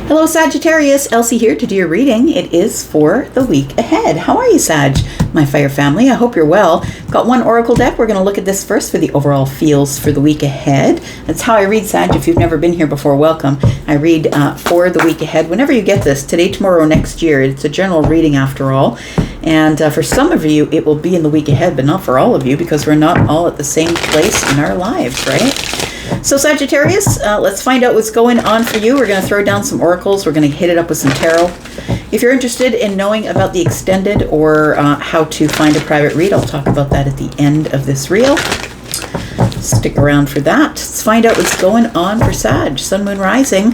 Hello Sagittarius, Elsie here to do your reading. It is for the week ahead. How are you, Sag? My fire family, I hope you're well. Got one oracle deck. We're going to look at this first for the overall feels for the week ahead. That's how I read, Sag. If you've never been here before, welcome. I read for the week ahead whenever you get this, today, tomorrow, next year. It's a general reading after all. And for some of you, it will be in the week ahead, but not for all of you because we're not all at the same place in our lives, right? So Sagittarius, let's find out what's going on for you. We're going to throw down some oracles. We're going to hit it up with some tarot. If you're interested in knowing about the extended or how to find a private read, I'll talk about that at the end of this reel. Stick around for that. Let's find out what's going on for Sag. Sun, Moon, Rising,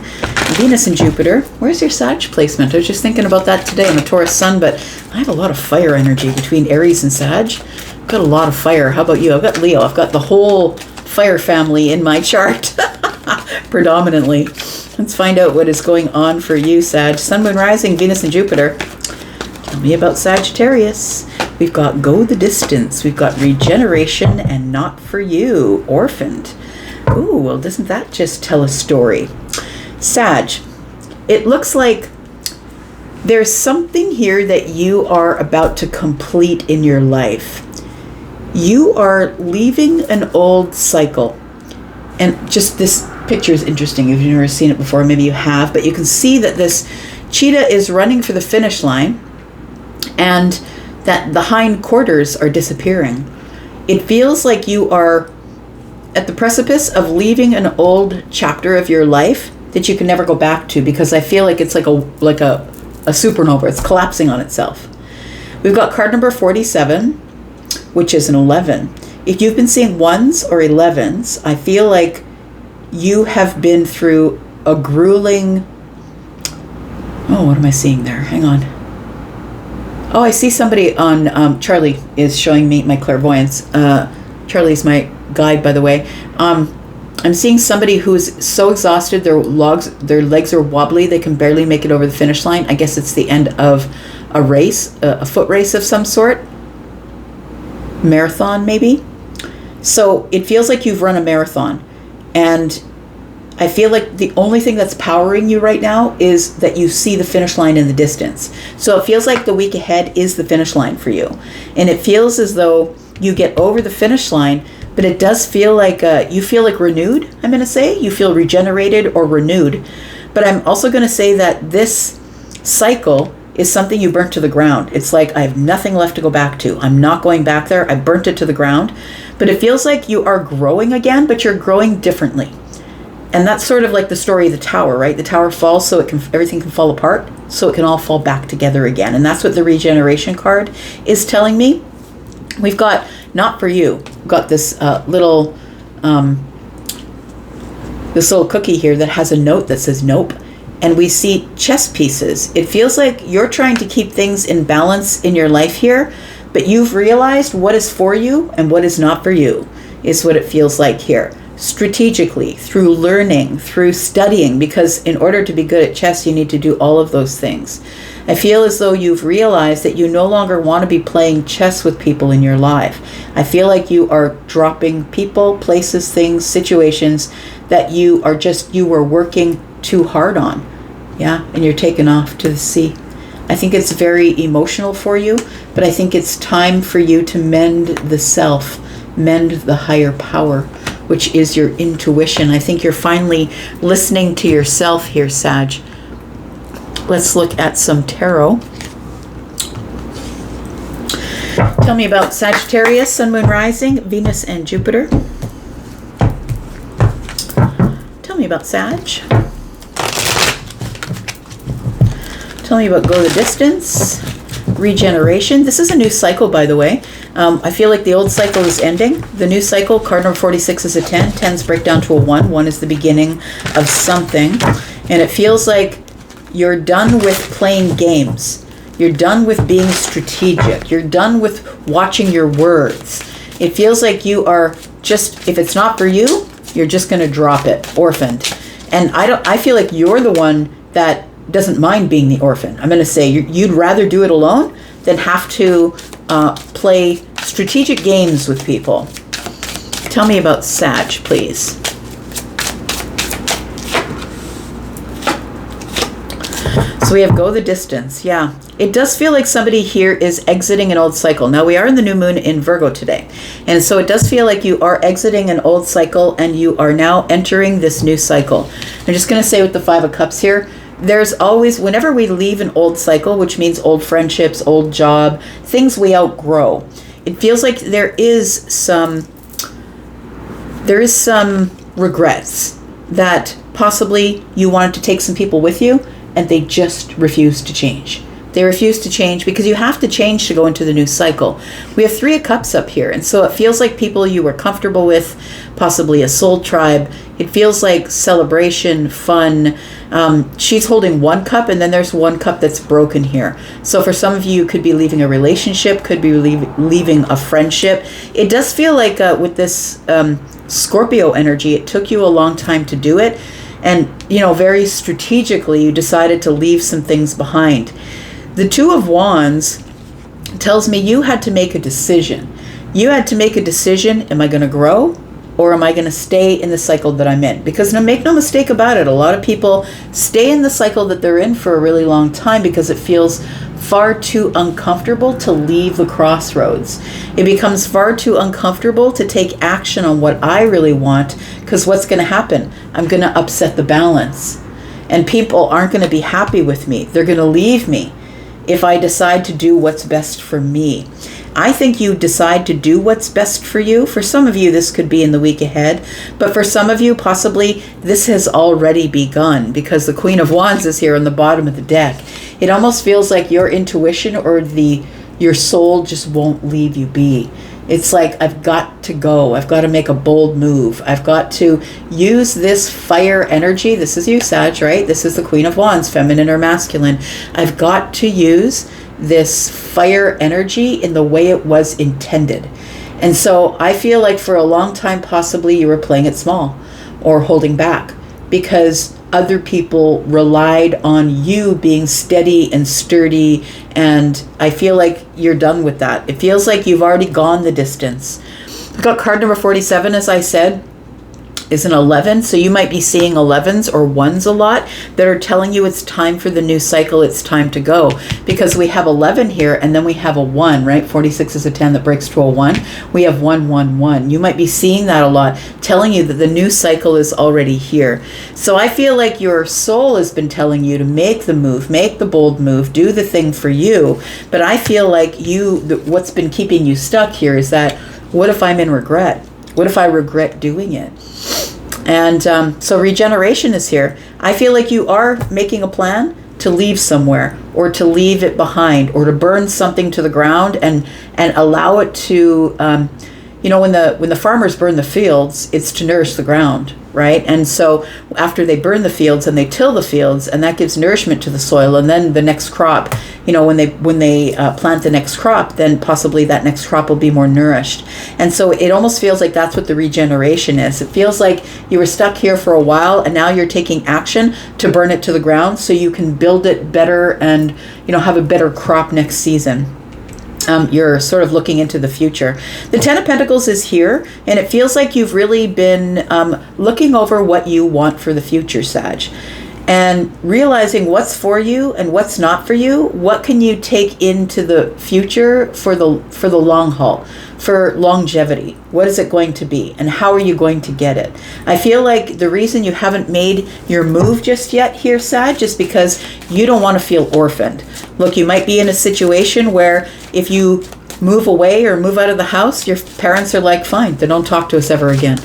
Venus and Jupiter. Where's your Sag placement? I was just thinking about that today. I'm a Taurus Sun, but I have a lot of fire energy between Aries and Sag. I've got a lot of fire. How about you? I've got Leo. I've got the whole fire family in my chart predominantly. Let's find out what is going on for you, Sag. Sun, Moon, Rising, Venus and Jupiter. Tell me about Sagittarius. We've got Go the Distance. We've got Regeneration and Not for You. Orphaned. Ooh, well, doesn't that just tell a story? Sag, it looks like there's something here that you are about to complete in your life. You are leaving an old cycle. And just this picture is interesting. If you've never seen it before, maybe you have, but you can see that this cheetah is running for the finish line and that the hind quarters are disappearing. It feels like you are at the precipice of leaving an old chapter of your life that you can never go back to, because I feel like it's like a supernova. It's collapsing on itself. We've got card number 47, which is an 11. If you've been seeing 1s or 11s, I feel like you have been through a grueling... Oh, what am I seeing there? Hang on. Oh, I see somebody on... Charlie is showing me my clairvoyance. Charlie's my guide, by the way. I'm seeing somebody who's so exhausted, their legs are wobbly, they can barely make it over the finish line. I guess it's the end of a race, a foot race of some sort. Marathon, maybe. So it feels like you've run a marathon, and I feel like the only thing that's powering you right now is that you see the finish line in the distance. So it feels like the week ahead is the finish line for you, and it feels as though you get over the finish line, but it does feel like you feel like renewed. I'm going to say you feel regenerated or renewed, but I'm also going to say that this cycle is something you burnt to the ground. It's like, I have nothing left to go back to. I'm not going back there. I burnt it to the ground. But it feels like you are growing again, but you're growing differently. And that's sort of like the story of the tower, right? The tower falls so everything can fall apart, so it can all fall back together again. And that's what the regeneration card is telling me. We've got Not for You. We've got this little cookie here that has a note that says nope. And we see chess pieces. It feels like you're trying to keep things in balance in your life here, but you've realized what is for you and what is not for you, is what it feels like here. Strategically, through learning, through studying, because in order to be good at chess, you need to do all of those things. I feel as though you've realized that you no longer want to be playing chess with people in your life. I feel like you are dropping people, places, things, situations that you were working too hard on. Yeah, and you're taken off to the sea. I think it's very emotional for you, but I think it's time for you to mend the self, mend the higher power, which is your intuition. I think you're finally listening to yourself here, Sag. Let's look at some tarot. Tell me about Sagittarius, Sun, Moon, Rising, Venus and Jupiter. Tell me about Sag. Tell me about Go the Distance, Regeneration. This is a new cycle, by the way. I feel like the old cycle is ending. The new cycle, card number 46 is a 10. 10s break down to a 1. 1 is the beginning of something. And it feels like you're done with playing games. You're done with being strategic. You're done with watching your words. It feels like you are just, if it's not for you, you're just going to drop it, orphaned. And I feel like you're the one that doesn't mind being the orphan. I'm going to say you'd rather do it alone than have to play strategic games with people. Tell me about Sag, please. So we have go the distance. Yeah, it does feel like somebody here is exiting an old cycle. Now we are in the new moon in Virgo today. And so it does feel like you are exiting an old cycle and you are now entering this new cycle. I'm just going to say with the Five of Cups here, there's always, whenever we leave an old cycle, which means old friendships, old job, things we outgrow, it feels like there is some regrets that possibly you wanted to take some people with you and they just refused to change. They refuse to change because you have to change to go into the new cycle. We have Three of Cups up here. And so it feels like people you were comfortable with, possibly a soul tribe. It feels like celebration, fun. She's holding one cup and then there's one cup that's broken here. So for some of you, you could be leaving a relationship, could be leaving a friendship. It does feel like with this Scorpio energy, it took you a long time to do it. And, very strategically, you decided to leave some things behind. The Two of Wands tells me you had to make a decision. You had to make a decision, am I going to grow or am I going to stay in the cycle that I'm in? Because make no mistake about it, a lot of people stay in the cycle that they're in for a really long time because it feels far too uncomfortable to leave the crossroads. It becomes far too uncomfortable to take action on what I really want because what's going to happen? I'm going to upset the balance. And people aren't going to be happy with me. They're going to leave me if I decide to do what's best for me. I think you decide to do what's best for you. For some of you, this could be in the week ahead. But for some of you, possibly, this has already begun because the Queen of Wands is here on the bottom of the deck. It almost feels like your intuition or your soul just won't leave you be. It's like, I've got to go. I've got to make a bold move. I've got to use this fire energy. This is you, Sag, right? This is the Queen of Wands, feminine or masculine. I've got to use this fire energy in the way it was intended. And so I feel like for a long time, possibly you were playing it small or holding back because other people relied on you being steady and sturdy. And I feel like you're done with that. It feels like you've already gone the distance. I've got card number 47, as I said, is an 11. So you might be seeing 11s or 1s a lot that are telling you it's time for the new cycle. It's time to go because we have 11 here and then we have a 1, right? 46 is a 10 that breaks to a 1. We have 1, 1, 1. You might be seeing that a lot, telling you that the new cycle is already here. So I feel like your soul has been telling you to make the move, make the bold move, do the thing for you. But I feel like what's been keeping you stuck here is that, what if I'm in regret? What if I regret doing it? And so regeneration is here. I feel like you are making a plan to leave somewhere or to leave it behind or to burn something to the ground and allow it to, when the farmers burn the fields, it's to nourish the ground, right? And so after they burn the fields and they till the fields, and that gives nourishment to the soil, and then the next crop, when they plant the next crop, then possibly that next crop will be more nourished. And so it almost feels like that's what the regeneration is. It feels like you were stuck here for a while and now you're taking action to burn it to the ground so you can build it better and, have a better crop next season. You're sort of looking into the future. The Ten of Pentacles is here, and it feels like you've really been looking over what you want for the future, Sag, and realizing what's for you and what's not for you. What can you take into the future for the long haul, for longevity? What is it going to be, and how are you going to get it? I feel like the reason you haven't made your move just yet here, Sag, is because you don't want to feel orphaned. Look, you might be in a situation where if you move away or move out of the house, your parents are like, fine, then don't talk to us ever again.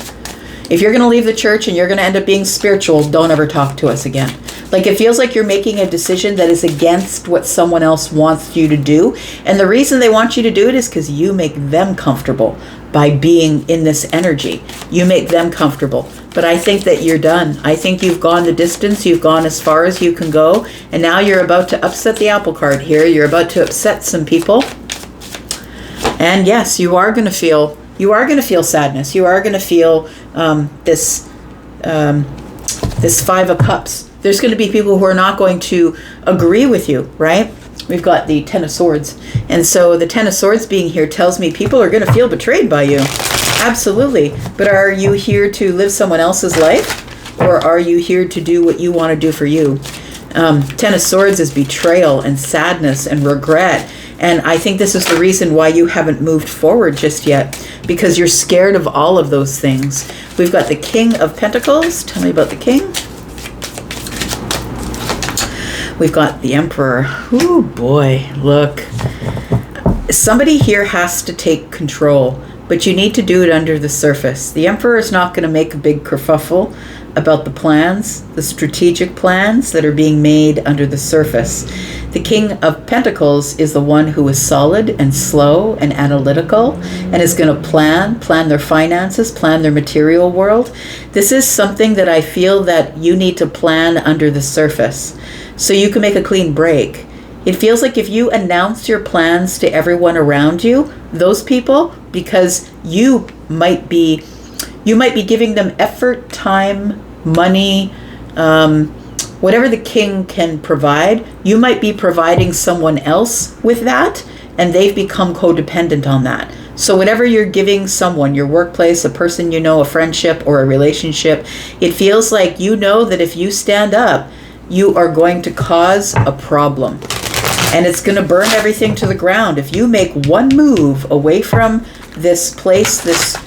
If you're going to leave the church and you're going to end up being spiritual, don't ever talk to us again. Like, it feels like you're making a decision that is against what someone else wants you to do. And the reason they want you to do it is because you make them comfortable by being in this energy. You make them comfortable. But I think that you're done. I think you've gone the distance. You've gone as far as you can go. And now you're about to upset the apple cart here. You're about to upset some people. And yes, you are going to feel sadness. You are going to feel this Five of Cups. There's going to be people who are not going to agree with you, right? We've got the Ten of Swords. And so the Ten of Swords being here tells me people are going to feel betrayed by you. Absolutely. But are you here to live someone else's life? Or are you here to do what you want to do for you? Ten of Swords is betrayal and sadness and regret. And I think this is the reason why you haven't moved forward just yet, because you're scared of all of those things. We've got the King of Pentacles. Tell me about the King. We've got the Emperor. Oh boy, look. Somebody here has to take control, but you need to do it under the surface. The Emperor is not going to make a big kerfuffle about the plans, the strategic plans that are being made under the surface. The King of Pentacles is the one who is solid and slow and analytical and is going to plan their finances, plan their material world. This is something that I feel that you need to plan under the surface so you can make a clean break. It feels like if you announce your plans to everyone around you, those people, because you might be giving them effort, time, money, whatever the king can provide, you might be providing someone else with that, and they've become codependent on that. So whatever you're giving someone, your workplace, a person you know, a friendship or a relationship, it feels like you know that if you stand up, you are going to cause a problem. And it's going to burn everything to the ground. If you make one move away from this place, this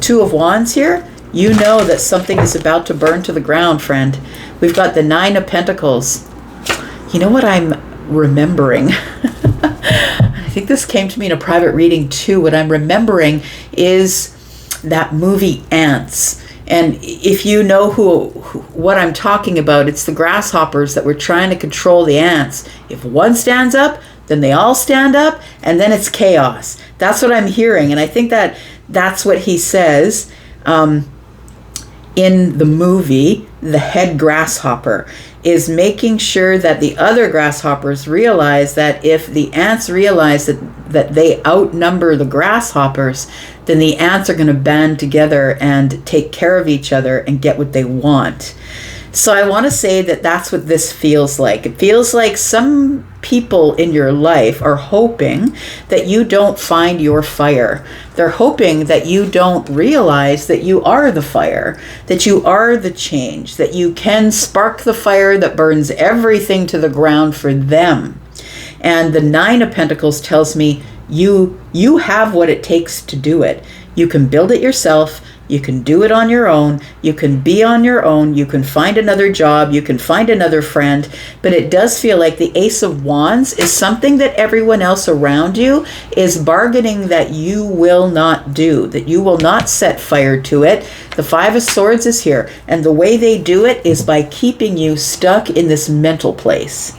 Two of Wands here, you know that something is about to burn to the ground, friend. We've got the Nine of Pentacles. You know what I'm remembering? I think this came to me in a private reading too. What I'm remembering is that movie Ants. And if you know what I'm talking about, it's the grasshoppers that were trying to control the ants. If one stands up, then they all stand up, and then it's chaos. That's what I'm hearing. And I think that that's what he says in the movie. The head grasshopper is making sure that the other grasshoppers realize that if the ants realize that they outnumber the grasshoppers, then the ants are going to band together and take care of each other and get what they want. So I want to say that that's what this feels like. It feels like some people in your life are hoping that you don't find your fire. They're hoping that you don't realize that you are the fire, that you are the change, that you can spark the fire that burns everything to the ground for them. And the Nine of Pentacles tells me you have what it takes to do it. You can build it yourself. You can do it on your own. You can be on your own. You can find another job. You can find another friend. But it does feel like the Ace of Wands is something that everyone else around you is bargaining that you will not do, that you will not set fire to it. The Five of Swords is here. And the way they do it is by keeping you stuck in this mental place.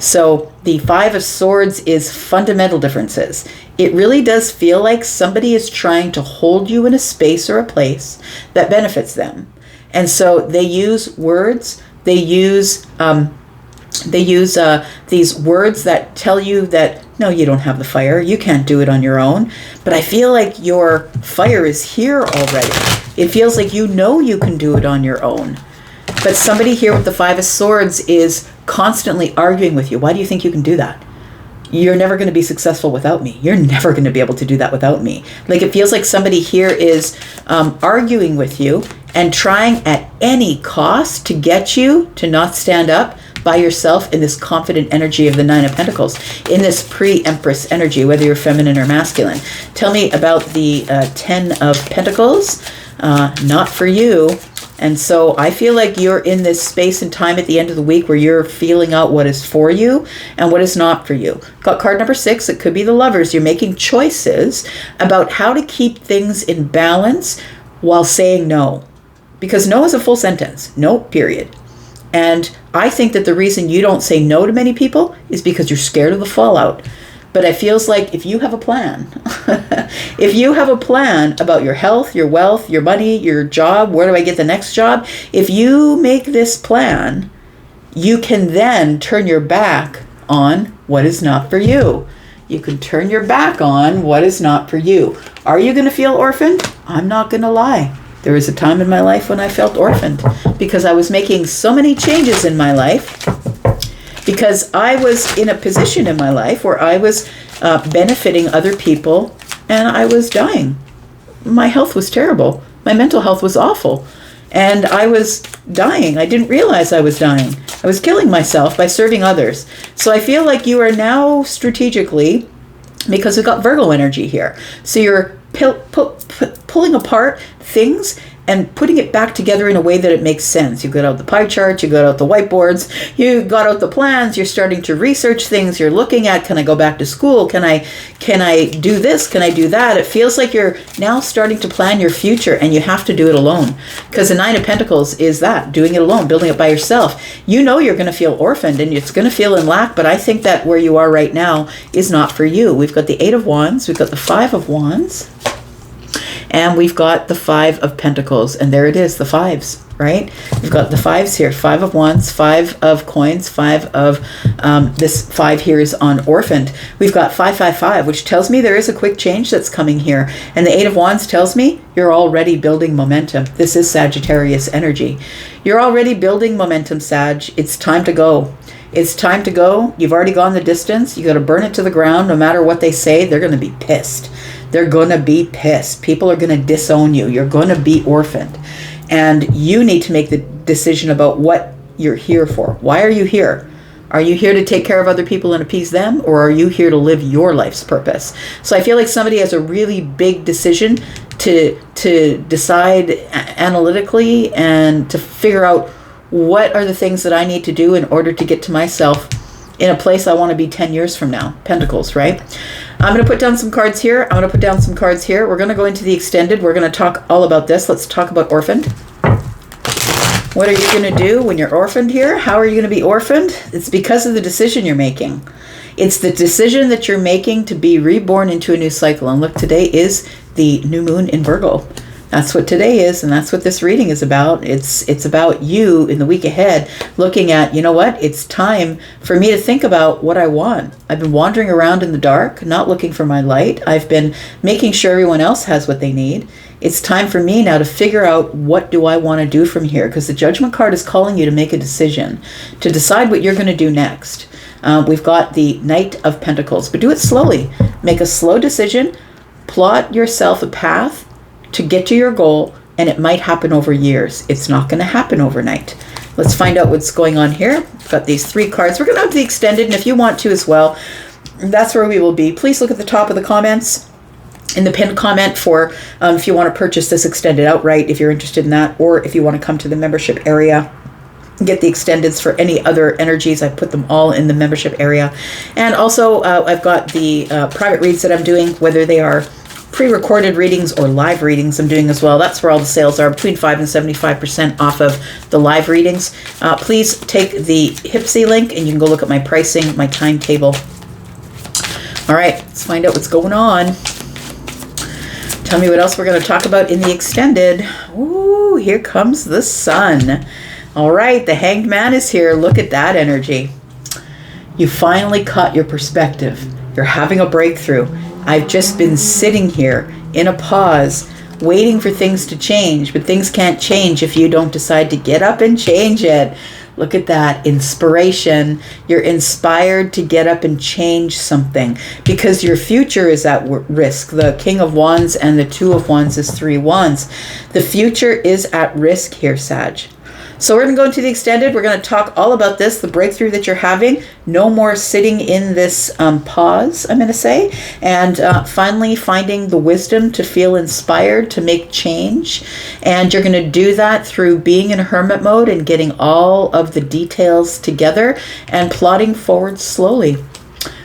So the Five of Swords is fundamental differences. It really does feel like somebody is trying to hold you in a space or a place that benefits them. And so they use words, they use these words that tell you that, no, you don't have the fire, you can't do it on your own. But I feel like your fire is here already. It feels like you know you can do it on your own. But somebody here with the Five of Swords is constantly arguing with you. Why do you think you can do that? You're never going to be successful without me. You're never going to be able to do that without me. Like, it feels like somebody here is arguing with you and trying at any cost to get you to not stand up by yourself in this confident energy of the Nine of Pentacles, in this pre-Empress energy, whether you're feminine or masculine. Tell me about the Ten of Pentacles. Not for you. And so I feel like you're in this space and time at the end of the week where you're feeling out what is for you and what is not for you. Got card number 6. It could be the Lovers. You're making choices about how to keep things in balance while saying no. Because no is a full sentence. No, period. And I think that the reason you don't say no to many people is because you're scared of the fallout. But it feels like if you have a plan, if you have a plan about your health, your wealth, your money, your job, where do I get the next job? If you make this plan, you can then turn your back on what is not for you. You can turn your back on what is not for you. Are you going to feel orphaned? I'm not going to lie. There was a time in my life when I felt orphaned because I was making so many changes in my life. Because I was in a position in my life where I was benefiting other people and I was dying. My health was terrible. My mental health was awful. and I was dying. I didn't realize I was dying. I was killing myself by serving others. So I feel like you are now strategically, because we've got Virgo energy here, so you're pulling apart things and putting it back together in a way that it makes sense. You got out the pie chart, you got out the whiteboards, you got out the plans, you're starting to research things, you're looking at, can I go back to school? Can I do this? Can I do that? It feels like you're now starting to plan your future, and you have to do it alone. Because the Nine of Pentacles is that, doing it alone, building it by yourself. You know you're going to feel orphaned and it's going to feel in lack, but I think that where you are right now is not for you. We've got the Eight of Wands, we've got the Five of Wands, and we've got the Five of Pentacles, and there it is, the fives, right? We've got the fives here, Five of Wands, Five of Coins, Five of, this five here is on orphaned. We've got 555, which tells me there is a quick change that's coming here. And the Eight of Wands tells me you're already building momentum. This is Sagittarius energy. You're already building momentum, Sag. It's time to go. It's time to go. You've already gone the distance. You got to burn it to the ground. No matter what they say, they're going to be pissed. They're going to be pissed. People are going to disown you. You're going to be orphaned. And you need to make the decision about what you're here for. Why are you here? Are you here to take care of other people and appease them? Or are you here to live your life's purpose? So I feel like somebody has a really big decision to decide analytically and to figure out what are the things that I need to do in order to get to myself in a place I want to be 10 years from now. Pentacles, right? I'm going to put down some cards here. I'm going to put down some cards here. We're going to go into the extended. We're going to talk all about this. Let's talk about orphaned. What are you going to do when you're orphaned here? How are you going to be orphaned? It's because of the decision you're making. It's the decision that you're making to be reborn into a new cycle. And look, today is the new moon in Virgo. That's what today is, and that's what this reading is about. It's about you in the week ahead looking at, you know what, it's time for me to think about what I want. I've been wandering around in the dark, not looking for my light. I've been making sure everyone else has what they need. It's time for me now to figure out, what do I want to do from here? Because the Judgment card is calling you to make a decision, to decide what you're going to do next. We've got the Knight of Pentacles, but do it slowly. Make a slow decision, plot yourself a path to get to your goal, and it might happen over years. It's not going to happen overnight. Let's find out what's going on here. We've got these three cards. We're going to have the extended, and if you want to as well, that's where we will be. Please look at the top of the comments, in the pinned comment, for if you want to purchase this extended outright, if you're interested in that, or if you want to come to the membership area, get the extendeds for any other energies. I put them all in the membership area. And also I've got the private reads that I'm doing, whether they are pre-recorded readings or live readings I'm doing as well. That's where all the sales are, between 5 and 75% off of the live readings. Please take the Hypsee link and you can go look at my pricing, my timetable. All right, let's find out what's going on. Tell me what else we're going to talk about in the extended. Ooh, here comes the sun. All right, the Hanged Man is here. Look at that energy. You finally caught your perspective. You're having a breakthrough. I've just been sitting here in a pause, waiting for things to change, but things can't change if you don't decide to get up and change it. Look at that inspiration. You're inspired to get up and change something because your future is at risk. The King of Wands and the Two of Wands is 3 wands. The future is at risk here, Sag. So we're going to go into the extended. We're going to talk all about this, the breakthrough that you're having. No more sitting in this pause, I'm going to say. And finally finding the wisdom to feel inspired to make change. And you're going to do that through being in hermit mode and getting all of the details together and plotting forward slowly.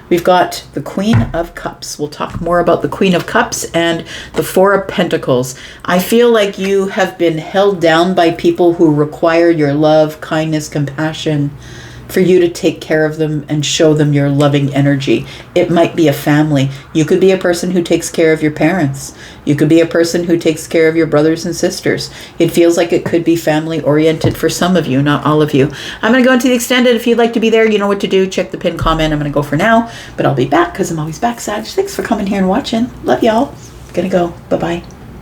We've got the Queen of Cups. We'll talk more about the Queen of Cups and the Four of Pentacles. I feel like you have been held down by people who require your love, kindness, compassion, for you to take care of them and show them your loving energy. It might be a family. You could be a person who takes care of your parents. You could be a person who takes care of your brothers and sisters. It feels like it could be family oriented for some of you, not all of you. I'm going to go into the extended. If you'd like to be there, you know what to do. Check the pinned comment. I'm going to go for now, but I'll be back because I'm always back, Sag. Thanks for coming here and watching. Love y'all. Gonna go. Bye-bye.